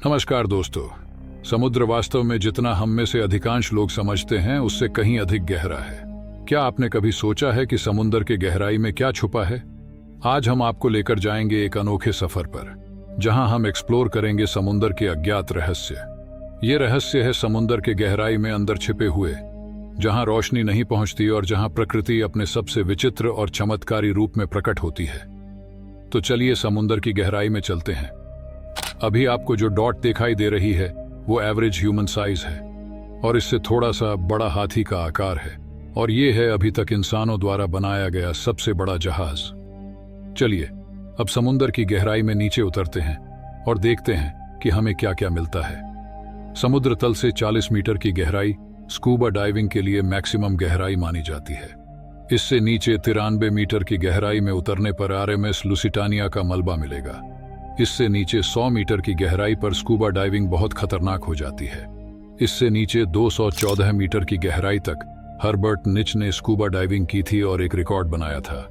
नमस्कार दोस्तों। समुद्र वास्तव में जितना हम में से अधिकांश लोग समझते हैं उससे कहीं अधिक गहरा है। क्या आपने कभी सोचा है कि समुद्र के गहराई में क्या छुपा है? आज हम आपको लेकर जाएंगे एक अनोखे सफर पर, जहां हम एक्सप्लोर करेंगे समुद्र के अज्ञात रहस्य। ये रहस्य है समुद्र के गहराई में अंदर छिपे हुए, जहां रोशनी नहीं पहुंचती और जहां प्रकृति अपने सबसे विचित्र और चमत्कारी रूप में प्रकट होती है। तो चलिए समुद्र की गहराई में चलते हैं। अभी आपको जो डॉट दिखाई दे रही है वो एवरेज ह्यूमन साइज है और इससे थोड़ा सा बड़ा हाथी का आकार है, और ये है अभी तक इंसानों द्वारा बनाया गया सबसे बड़ा जहाज। चलिए अब समुद्र की गहराई में नीचे उतरते हैं और देखते हैं कि हमें क्या क्या मिलता है। समुद्र तल से 40 मीटर की गहराई स्कूबा डाइविंग के लिए मैक्सिमम गहराई मानी जाती है। इससे नीचे 93 मीटर की गहराई में उतरने पर आरएमएस लुसिटानिया का मलबा मिलेगा। इससे नीचे 100 मीटर की गहराई पर स्कूबा डाइविंग बहुत खतरनाक हो जाती है। इससे नीचे 214 मीटर की गहराई तक हर्बर्ट निच ने स्कूबा डाइविंग की थी और एक रिकॉर्ड बनाया था।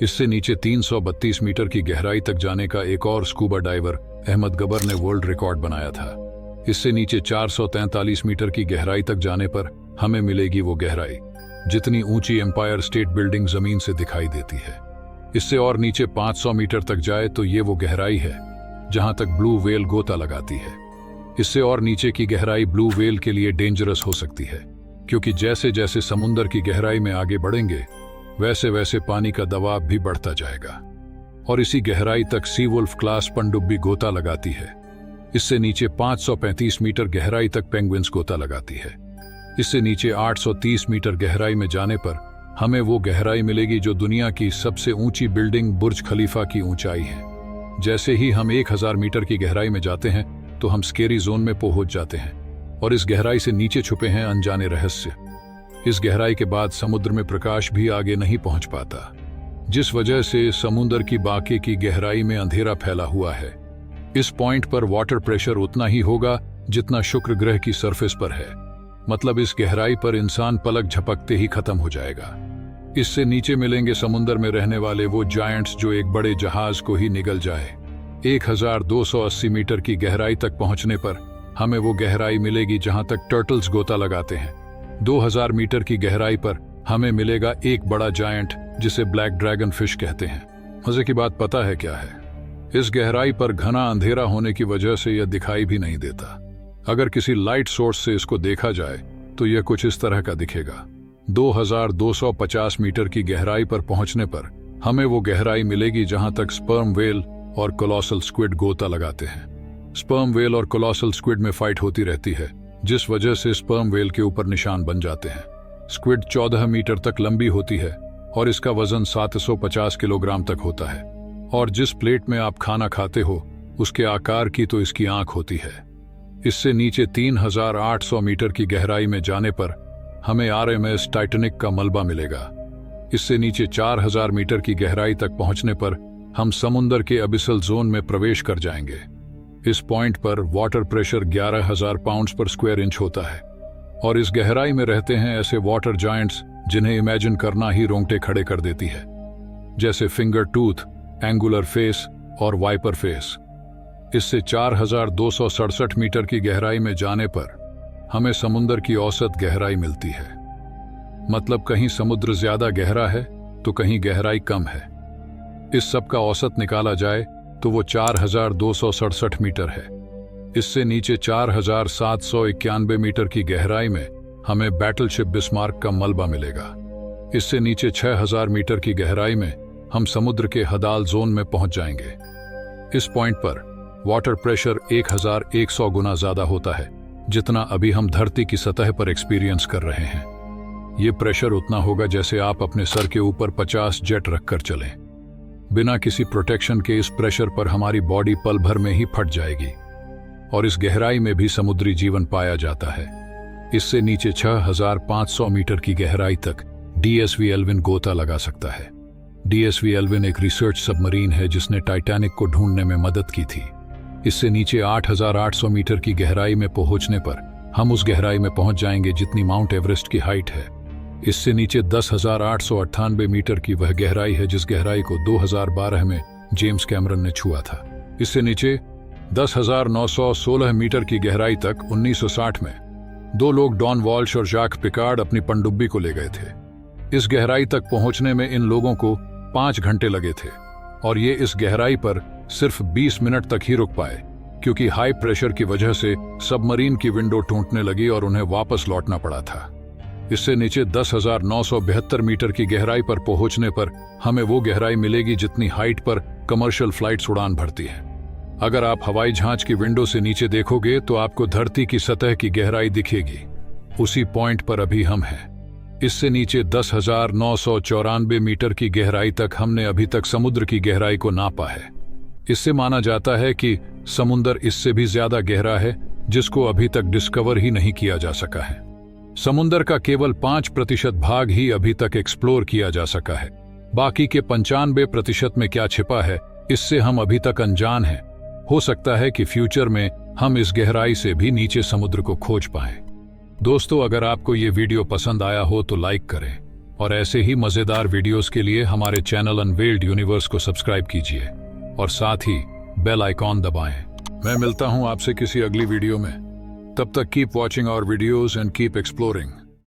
इससे नीचे 332 मीटर की गहराई तक जाने का एक और स्कूबा डाइवर अहमद गबर ने वर्ल्ड रिकॉर्ड बनाया था। इससे नीचे 443 मीटर की गहराई तक जाने पर हमें मिलेगी वो गहराई जितनी ऊंची एम्पायर स्टेट बिल्डिंग जमीन से दिखाई देती है। इससे और नीचे 500 मीटर तक जाए तो ये वो गहराई है जहां तक ब्लू व्हेल गोता लगाती है। इससे और नीचे की गहराई ब्लू व्हेल के लिए डेंजरस हो सकती है, क्योंकि जैसे जैसे समुद्र की गहराई में आगे बढ़ेंगे वैसे वैसे पानी का दबाव भी बढ़ता जाएगा, और इसी गहराई तक सी वुल्फ क्लास पनडुब्बी गोता लगाती है। इससे नीचे 535 मीटर गहराई तक पेंगुइन्स गोता लगाती है। इससे नीचे 830 मीटर गहराई में जाने पर हमें वो गहराई मिलेगी जो दुनिया की सबसे ऊंची बिल्डिंग बुर्ज खलीफा की ऊंचाई है। जैसे ही हम 1000 मीटर की गहराई में जाते हैं तो हम स्केरी जोन में पहुंच जाते हैं, और इस गहराई से नीचे छुपे हैं अनजाने रहस्य। इस गहराई के बाद समुद्र में प्रकाश भी आगे नहीं पहुंच पाता, जिस वजह से समुद्र की बाकी की गहराई में अंधेरा फैला हुआ है। इस पॉइंट पर वाटर प्रेशर उतना ही होगा जितना शुक्र ग्रह की सरफेस पर है। मतलब इस गहराई पर इंसान पलक झपकते ही खत्म हो जाएगा। इससे नीचे मिलेंगे समुद्र में रहने वाले वो जायंट्स जो एक बड़े जहाज को ही निगल जाए। 1280 मीटर की गहराई तक पहुंचने पर हमें वो गहराई मिलेगी जहां तक टर्टल्स गोता लगाते हैं। 2000 मीटर की गहराई पर हमें मिलेगा एक बड़ा जायंट जिसे ब्लैक ड्रैगन फिश कहते हैं। मजे की बात पता है क्या है? इस गहराई पर घना अंधेरा होने की वजह से यह दिखाई भी नहीं देता। अगर किसी लाइट सोर्स से इसको देखा जाए तो यह कुछ इस तरह का दिखेगा। 2250 मीटर की गहराई पर पहुंचने पर हमें वो गहराई मिलेगी जहां तक स्पर्म वेल और कोलोसल स्क्विड गोता लगाते हैं। स्पर्म वेल और कोलोसल स्क्विड में फाइट होती रहती है, जिस वजह से स्पर्म वेल के ऊपर निशान बन जाते हैं। स्क्विड 14 मीटर तक लंबी होती है और इसका वजन 750 किलोग्राम तक होता है, और जिस प्लेट में आप खाना खाते हो उसके आकार की तो इसकी आंख होती है। इससे नीचे 3800 मीटर की गहराई में जाने पर हमें आरएमएस टाइटैनिक का मलबा मिलेगा। इससे नीचे 4000 मीटर की गहराई तक पहुंचने पर हम समुद्र के अबिसल जोन में प्रवेश कर जाएंगे। इस पॉइंट पर वाटर प्रेशर 11000 पाउंड्स पर स्क्वायर इंच होता है, और इस गहराई में रहते हैं ऐसे वाटर जायंट्स जिन्हें इमेजिन करना ही रोंगटे खड़े कर देती है, जैसे फिंगर टूथ, एंगुलर फेस और वाइपर फेस। इससे 4267 मीटर की गहराई में जाने पर हमें समुद्र की औसत गहराई मिलती है। मतलब कहीं समुद्र ज्यादा गहरा है तो कहीं गहराई कम है। इस सब का औसत निकाला जाए तो वो 4267 मीटर है। इससे नीचे 4791 मीटर की गहराई में हमें बैटलशिप बिस्मार्क का मलबा मिलेगा। इससे नीचे 6000 मीटर की गहराई में हम समुद्र के हदाल जोन में पहुंच जाएंगे। इस पॉइंट पर वाटर प्रेशर 1100 गुना ज्यादा होता है जितना अभी हम धरती की सतह पर एक्सपीरियंस कर रहे हैं। ये प्रेशर उतना होगा जैसे आप अपने सर के ऊपर 50 जेट रखकर चलें। बिना किसी प्रोटेक्शन के इस प्रेशर पर हमारी बॉडी पल भर में ही फट जाएगी, और इस गहराई में भी समुद्री जीवन पाया जाता है। इससे नीचे 6500 मीटर की गहराई तक डीएसवी एल्विन गोता लगा सकता है। डीएसवी एल्विन एक रिसर्च सबमरीन है जिसने टाइटैनिक को ढूंढने में मदद की थी। इससे नीचे 8800 मीटर की गहराई में पहुंचने पर हम उस गहराई में पहुंच जाएंगे जितनी माउंट एवरेस्ट की हाइट है। इससे नीचे 10,898 मीटर की वह गहराई है जिस गहराई को 2012 में जेम्स कैमरन ने छुआ था। इससे नीचे 10,916 मीटर की गहराई तक 1960 में 2 लोग डॉन वॉल्श और जैक पिकार्ड अपनी पनडुब्बी को ले गए थे। इस गहराई तक पहुंचने में इन लोगों को 5 घंटे लगे थे और ये इस गहराई पर सिर्फ 20 मिनट तक ही रुक पाए, क्योंकि हाई प्रेशर की वजह से सबमरीन की विंडो टूटने लगी और उन्हें वापस लौटना पड़ा था। इससे नीचे 10,972 मीटर की गहराई पर पहुंचने पर हमें वो गहराई मिलेगी जितनी हाइट पर कमर्शियल फ्लाइट्स उड़ान भरती हैं। अगर आप हवाई जहाज की विंडो से नीचे देखोगे तो आपको धरती की सतह की गहराई दिखेगी। उसी पॉइंट पर अभी हम हैं। इससे नीचे 10,994 मीटर की गहराई तक हमने अभी तक समुद्र की गहराई को नापा है। इससे माना जाता है कि समुद्र इससे भी ज्यादा गहरा है, जिसको अभी तक डिस्कवर ही नहीं किया जा सका है। समुद्र का केवल 5% भाग ही अभी तक एक्सप्लोर किया जा सका है। बाकी के 95% में क्या छिपा है, इससे हम अभी तक अनजान हैं। हो सकता है कि फ्यूचर में हम इस गहराई से भी नीचे समुद्र को खोज पाएं। दोस्तों, अगर आपको ये वीडियो पसंद आया हो तो लाइक करें और ऐसे ही मजेदार वीडियोस के लिए हमारे चैनल अनवेल्ड यूनिवर्स को सब्सक्राइब कीजिए और साथ ही बेल आइकॉन दबाएं। मैं मिलता हूं आपसे किसी अगली वीडियो में। तब तक keep watching our videos and keep exploring.